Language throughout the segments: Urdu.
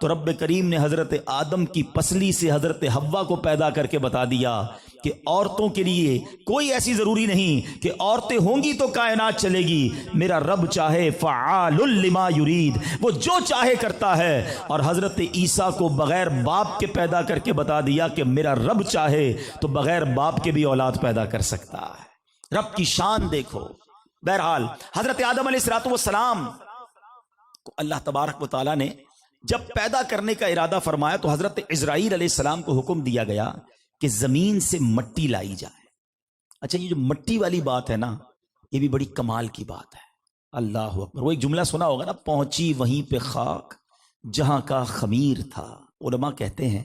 تو رب کریم نے حضرت آدم کی پسلی سے حضرت حوا کو پیدا کر کے بتا دیا کہ عورتوں کے لیے کوئی ایسی ضروری نہیں کہ عورتیں ہوں گی تو کائنات چلے گی، میرا رب چاہے فعال لما یرید، وہ جو چاہے کرتا ہے۔ اور حضرت عیسیٰ کو بغیر باپ کے پیدا کر کے بتا دیا کہ میرا رب چاہے تو بغیر باپ کے بھی اولاد پیدا کر سکتا ہے۔ رب کی شان دیکھو۔ بہرحال حضرت آدم علیہ السلام کو اللہ تبارک و تعالیٰ نے جب پیدا کرنے کا ارادہ فرمایا تو حضرت عزرائیل علیہ السلام کو حکم دیا گیا کہ زمین سے مٹی لائی جائے۔ اچھا، یہ جو مٹی والی بات ہے نا، یہ بھی بڑی کمال کی بات ہے۔ اللہ اکبر۔ وہ ایک جملہ سنا ہوگا نا، پہنچی وہیں پہ خاک جہاں کا خمیر تھا۔ علماء کہتے ہیں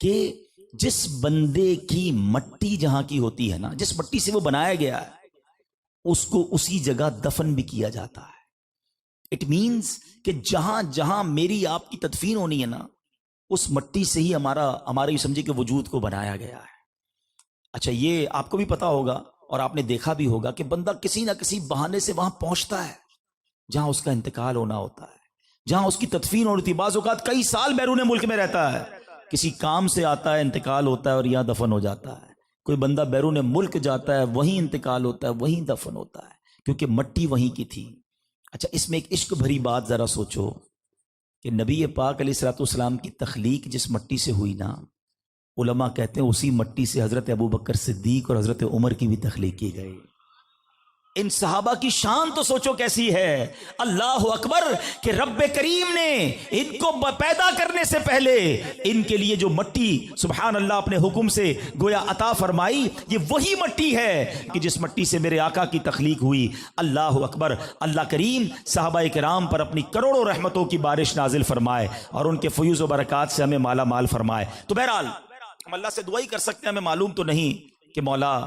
کہ جس بندے کی مٹی جہاں کی ہوتی ہے نا، جس مٹی سے وہ بنایا گیا ہے، اس کو اسی جگہ دفن بھی کیا جاتا ہے۔ اٹ مینز کہ جہاں جہاں میری آپ کی تدفین ہونی ہے نا، اس مٹی سے ہی ہمارا یہ سمجھے کہ وجود کو بنایا گیا ہے۔ اچھا، یہ آپ کو بھی پتا ہوگا اور آپ نے دیکھا بھی ہوگا کہ بندہ کسی نہ کسی بہانے سے وہاں پہنچتا ہے جہاں اس کا انتقال ہونا ہوتا ہے، جہاں اس کی تدفین ہونی ہوتی ہے۔ بعض اوقات کئی سال بیرون ملک میں رہتا ہے، کسی کام سے آتا ہے، انتقال ہوتا ہے اور یہاں دفن ہو جاتا ہے۔ کوئی بندہ بیرون ملک جاتا ہے، وہیں انتقال ہوتا ہے، وہیں دفن ہوتا ہے، کیونکہ مٹی وہیں کی تھی۔ اچھا، اس میں ایک عشق بھری بات ذرا سوچو کہ نبی پاک علیہ الصلوۃ والسلام کی تخلیق جس مٹی سے ہوئی نا، علماء کہتے ہیں اسی مٹی سے حضرت ابوبکر صدیق اور حضرت عمر کی بھی تخلیق کی گئی۔ ان صحابہ کی شان تو سوچو کیسی ہے۔ اللہ اکبر کہ رب کریم نے ان کو پیدا کرنے سے پہلے ان کے لیے جو مٹی سبحان اللہ اپنے حکم سے گویا عطا فرمائی، یہ وہی مٹی ہے کہ جس مٹی سے میرے آقا کی تخلیق ہوئی۔ اللہ اکبر۔ اللہ کریم صحابہ کرام پر اپنی کروڑوں رحمتوں کی بارش نازل فرمائے اور ان کے فیوز و برکات سے ہمیں مالا مال فرمائے۔ تو بہرحال ہم اللہ سے دعا ہی کر سکتے ہیں، ہمیں معلوم تو نہیں کہ مولا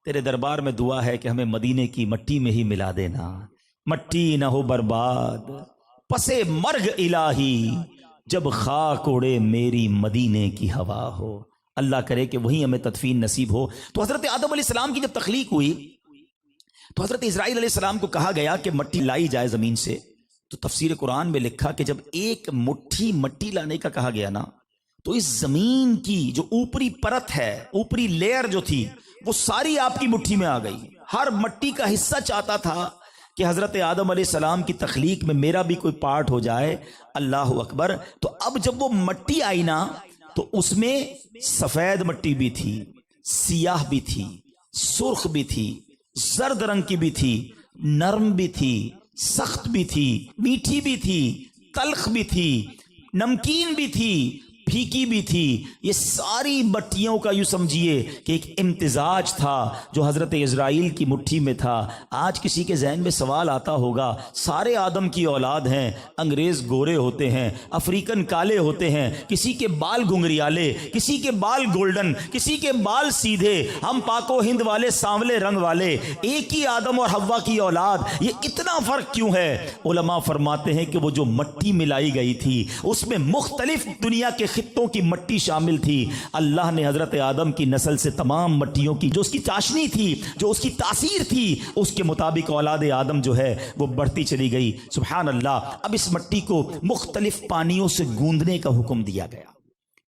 تیرے دربار میں دعا ہے کہ ہمیں مدینے کی مٹی میں ہی ملا دینا، مٹی نہ ہو برباد پسے مرگ الہی، جب خاک اڑے میری مدینے کی ہوا ہو۔ اللہ کرے کہ وہیں ہمیں تدفین نصیب ہو۔ تو حضرت آدم علیہ السلام کی جب تخلیق ہوئی تو حضرت اسرائیل علیہ السلام کو کہا گیا کہ مٹی لائی جائے زمین سے۔ تو تفسیر قرآن میں لکھا کہ جب ایک مٹھی مٹی لانے کا کہا گیا نا، تو اس زمین کی جو اوپری پرت ہے، اوپری لیئر جو تھی، وہ ساری آپ کی مٹھی میں آ گئی۔ ہر مٹی کا حصہ چاہتا تھا کہ حضرت آدم علیہ السلام کی تخلیق میں میرا بھی کوئی پارٹ ہو جائے۔ اللہ اکبر۔ تو اب جب وہ مٹی آئی نا، تو اس میں سفید مٹی بھی تھی، سیاہ بھی تھی، سرخ بھی تھی، زرد رنگ کی بھی تھی، نرم بھی تھی، سخت بھی تھی، میٹھی بھی تھی، تلخ بھی تھی، نمکین بھی تھی، پھیکی بھی تھی۔ یہ ساری مٹیوں کا یوں سمجھیے کہ ایک امتزاج تھا جو حضرت اسرائیل کی مٹھی میں تھا۔ آج کسی کے ذہن میں سوال آتا ہوگا، سارے آدم کی اولاد ہیں، انگریز گورے ہوتے ہیں، افریقن کالے ہوتے ہیں، کسی کے بال گھنگریالے، کسی کے بال گولڈن، کسی کے بال سیدھے، ہم پاک و ہند والے سانولے رنگ والے، ایک ہی آدم اور حوا کی اولاد، یہ اتنا فرق کیوں ہے؟ علماء فرماتے ہیں کہ وہ جو مٹی ملائی گئی تھی اس میں مختلف دنیا کے خطوں کی مٹی شامل تھی۔ اللہ نے حضرت آدم کی نسل سے تمام مٹیوں کی جو اس کی چاشنی تھی، جو اس کی تاثیر تھی، اس کے مطابق اولاد آدم جو ہے وہ بڑھتی چلی گئی۔ سبحان اللہ۔ اب اس مٹی کو مختلف پانیوں سے گوندنے کا حکم دیا گیا۔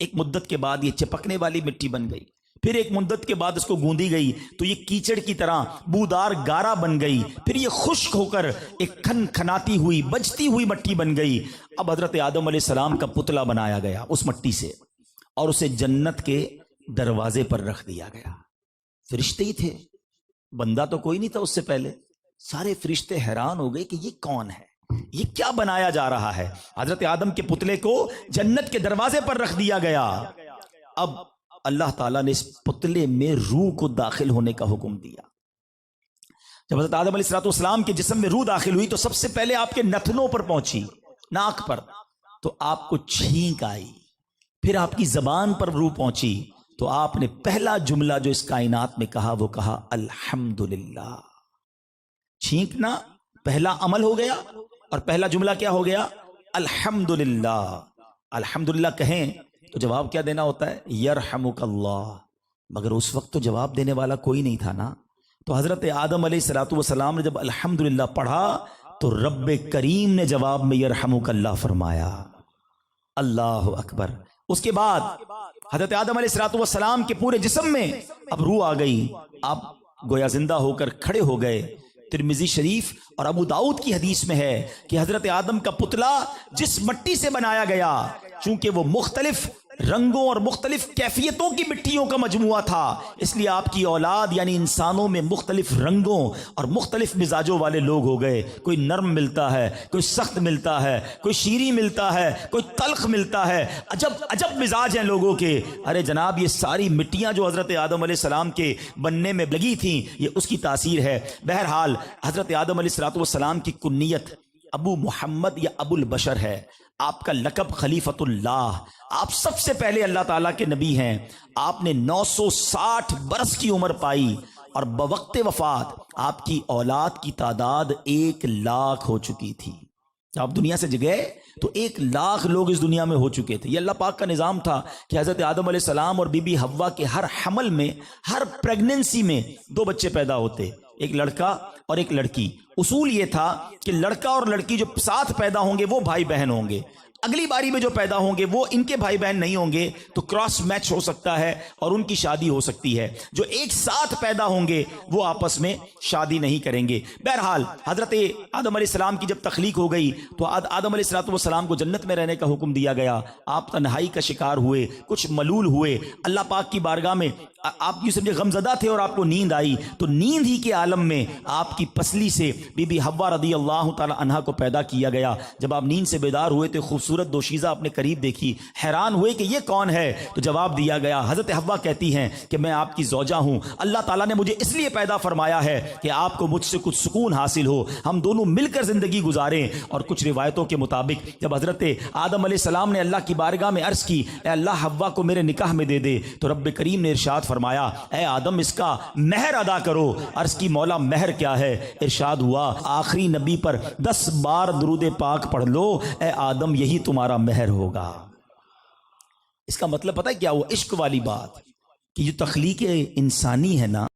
ایک مدت کے بعد یہ چپکنے والی مٹی بن گئی، پھر ایک مدت کے بعد اس کو گوندی گئی تو یہ کیچڑ کی طرح بودار گارا بن گئی، پھر یہ خشک ہو کر ایک کھن کھناتی ہوئی بجتی ہوئی مٹی بن گئی۔ اب حضرت آدم علیہ السلام کا پتلا بنایا گیا اس مٹی سے اور اسے جنت کے دروازے پر رکھ دیا گیا۔ فرشتے ہی تھے، بندہ تو کوئی نہیں تھا اس سے پہلے۔ سارے فرشتے حیران ہو گئے کہ یہ کون ہے، یہ کیا بنایا جا رہا ہے۔ حضرت آدم کے پتلے کو جنت کے دروازے پر رکھ دیا گیا۔ اب اللہ تعالیٰ نے اس پتلے میں روح کو داخل ہونے کا حکم دیا۔ جب حضرت آدم علیہ السلام کے جسم میں روح داخل ہوئی تو سب سے پہلے آپ کے نتنوں پر پہنچی، ناک پر، تو آپ کو چھینک آئی۔ پھر آپ کی زبان پر روح پہنچی تو آپ نے پہلا جملہ جو اس کائنات میں کہا وہ کہا الحمدللہ۔ چھینکنا پہلا عمل ہو گیا اور پہلا جملہ کیا ہو گیا؟ الحمدللہ۔ الحمدللہ کہیں تو جواب کیا دینا ہوتا ہے؟ یرحمک اللہ۔ مگر اس وقت تو جواب دینے والا کوئی نہیں تھا نا۔ تو حضرت آدم علیہ السلام نے جب الحمدللہ پڑھا تو رب کریم نے جواب میں یرحمک اللہ فرمایا۔ اللہ اکبر۔ اس کے بعد حضرت آدم علیہ الصلوۃ والسلام کے پورے جسم میں اب روح آ گئی، آپ گویا زندہ ہو کر کھڑے ہو گئے۔ ترمذی شریف اور ابو داؤد کی حدیث میں ہے کہ حضرت آدم کا پتلا جس مٹی سے بنایا گیا، چونکہ وہ مختلف رنگوں اور مختلف کیفیتوں کی مٹیوں کا مجموعہ تھا، اس لیے آپ کی اولاد یعنی انسانوں میں مختلف رنگوں اور مختلف مزاجوں والے لوگ ہو گئے۔ کوئی نرم ملتا ہے، کوئی سخت ملتا ہے، کوئی شیریں ملتا ہے، کوئی تلخ ملتا ہے، عجب عجب مزاج ہیں لوگوں کے۔ ارے جناب، یہ ساری مٹیاں جو حضرت آدم علیہ السلام کے بننے میں لگی تھیں، یہ اس کی تاثیر ہے۔ بہرحال حضرت آدم علیہ الصلوۃ والسلام کی کنیت ابو محمد یا ابو البشر ہے، آپ کا لقب خلیفۃ اللہ، آپ سب سے پہلے اللہ تعالیٰ کے نبی ہیں۔ آپ نے 960 برس کی عمر پائی اور بوقت وفات آپ کی اولاد کی تعداد 1,00,000 ہو چکی تھی۔ آپ دنیا سے گئے تو 1,00,000 لوگ اس دنیا میں ہو چکے تھے۔ یہ اللہ پاک کا نظام تھا کہ حضرت آدم علیہ السلام اور بی بی حوا کے ہر حمل میں، ہر پریگننسی میں 2 بچے پیدا ہوتے، ایک لڑکا اور ایک لڑکی۔ اصول یہ تھا کہ لڑکا اور لڑکی جو ساتھ پیدا ہوں گے وہ بھائی بہن ہوں گے، اگلی باری میں جو پیدا ہوں گے وہ ان کے بھائی بہن نہیں ہوں گے، تو کراس میچ ہو سکتا ہے اور ان کی شادی ہو سکتی ہے۔ جو ایک ساتھ پیدا ہوں گے وہ آپس میں شادی نہیں کریں گے۔ بہرحال حضرت آدم علیہ السلام کی جب تخلیق ہو گئی تو آدم علیہ السلام کو جنت میں رہنے کا حکم دیا گیا۔ آپ تنہائی کا شکار ہوئے، کچھ ملول ہوئے، اللہ پاک کی بارگاہ میں آپ یہ سمجھے غمزدہ تھے اور آپ کو نیند آئی، تو نیند ہی کے عالم میں آپ کی پسلی سے بی بی حوا رضی اللہ تعالی عنہا کو پیدا کیا گیا۔ جب آپ نیند سے بیدار ہوئے تو خوبصورت دوشیزہ اپنے قریب دیکھی، حیران ہوئے کہ یہ کون ہے؟ تو جواب دیا گیا، حضرت حوا کہتی ہیں کہ میں آپ کی زوجہ ہوں، اللہ تعالیٰ نے مجھے اس لیے پیدا فرمایا ہے کہ آپ کو مجھ سے کچھ سکون حاصل ہو، ہم دونوں مل کر زندگی گزاریں۔ اور کچھ روایتوں کے مطابق جب حضرت آدم علیہ السلام نے اللہ کی بارگاہ میں عرض کی، اے اللہ حوا کو میرے نکاح میں دے دے، تو رب کریم نے ارشاد فرمایا، اے آدم اس کا مہر ادا کرو۔ عرض کی مولا مہر کیا ہے؟ ارشاد ہوا، آخری نبی پر 10 بار درود پاک پڑھ لو، اے آدم یہی تمہارا مہر ہوگا۔ اس کا مطلب پتہ ہے کیا ہوا؟ عشق والی بات کہ جو تخلیق انسانی ہے نا،